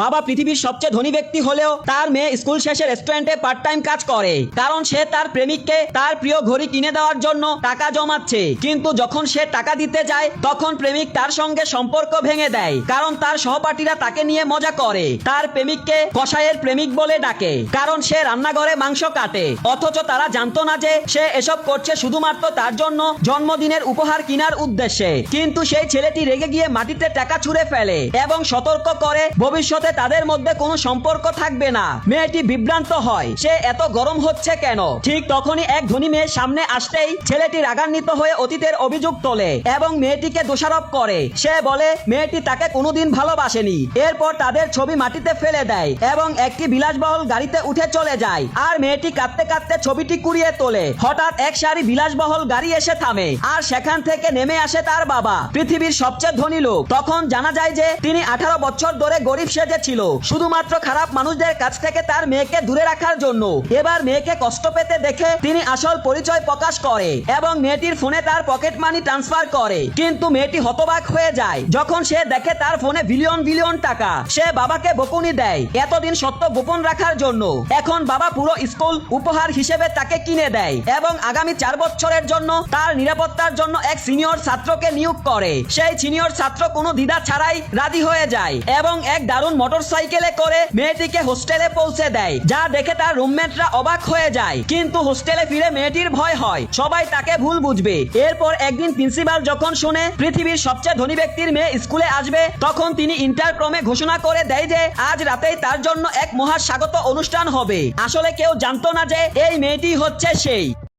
বাবা পৃথিবীর সবচেয়ে ধনী ব্যক্তি হলেও তার মেয়ে স্কুল শেষে রেস্টুরেন্টে পার্ট টাইম কাজ করে, কারণ সে তার প্রেমিককে তার প্রিয় ঘড়ি কিনে দেওয়ার জন্য টাকা জমাচ্ছে। কিন্তু যখন সে টাকা দিতে যায় তখন প্রেমিক তার সঙ্গে সম্পর্ক ভেঙে দেয়, কারণ তার সহপাঠীরা তাকে নিয়ে মজা করে। তার প্রেমিককে কসাইয়ের প্রেমিক বলে ডাকে, কারণ সে রান্নাঘরে মাংস কাটে। অথচ তারা জানতো না যে সে এসব করছে শুধুমাত্র তার জন্য জন্মদিনের উপহার কেনার উদ্দেশ্যে। কিন্তু সেই ছেলেটি রেগে গিয়ে মাটিতে টাকা ছুঁড়ে ফেলে এবং সতর্ক করে ভবিষ্যতে তাদের মধ্যে কোনো সম্পর্ক থাকবে না। মেয়েটি বিভ্রান্ত হয়, সে এত গরম হচ্ছে কেন। ঠিক তখনই এক ধনী মেয়ের সামনে আসতেই ছেলেটি রাগান্বিত হয়ে অতীতের অভিযোগ তোলে এবং মেয়েটিকে দোষারোপ করে। সে বলে মেয়েটি তাকে কোনোদিন ভালোবাসেনি। এরপর তাদের ছবি মাটিতে ফেলে দেয় এবং একটি বিলাসবহুল গাড়িতে উঠে চলে যায়। আর মেয়েটি কাঁদতে কাঁদতে ছবিটি কুড়িয়ে তোলে। হঠাৎ এক সারি বিলাসবহুল গাড়ি এসে থামে আর সেখান থেকে নেমে আসে তার বাবা, পৃথিবীর সবচেয়ে ধনী লোক। তখন জানা যায় যে তিনি 18 বছর ধরে গরিব সেজেছিল, শুধুমাত্র খারাপ মানুষদের কাছ থেকে তার মেয়েকে দূরে রাখার জন্য। এবার মেয়েকে কষ্ট পেতে দেখে তিনি আসল পরিচয় প্রকাশ করে এবং মেয়েটির ফোনে তার পকেট মানি ট্রান্সফার করে। কিন্তু মেয়েটি হতবাক হয়ে যায় যখন সে দেখে তার ফোনে বিলিয়ন বিলিয়ন টাকা। সে বাবাকে বকুনি দেয় এতদিন সত্য গোপন রাখার জন্য। এখন বাবা পুরো স্কুল উপহার হিসেবে তাকে কিনে দেয় এবং আগামী 4 বছরের জন্য তার নিরাপত্তার জন্য এক সিনিয়র ছাত্রকে নিয়োগ করে। সেই সিনিয়র ছাত্র কোনো দ্বিধা ছাড়াই রাজি হয়ে যায় এবং এক দারুণ মোটরসাইকেলে করে মেয়েটিকে হোস্টেলে পৌঁছে দেয়, যা দেখে তার রুমমেটরা অবাক হয়ে যায়। কিন্তু হোস্টেলে ফিরে মেয়েটির ভয় হয় সবাই তাকে ভুল বুঝবে। এরপর একদিন প্রিন্সিপাল যখন শুনে পৃথিবীর সবচেয়ে ধনী ব্যক্তির মেয়ে স্কুলে আসবে, তখন তিনি ইন্টারক্রমে ঘোষণা করে দেয় যে আজ রাতেই তার জন্য এক মহা স্বাগত অনুষ্ঠান হবে। আসলে কেউ জানতো না যে এই মেয়েটি হচ্ছে সেই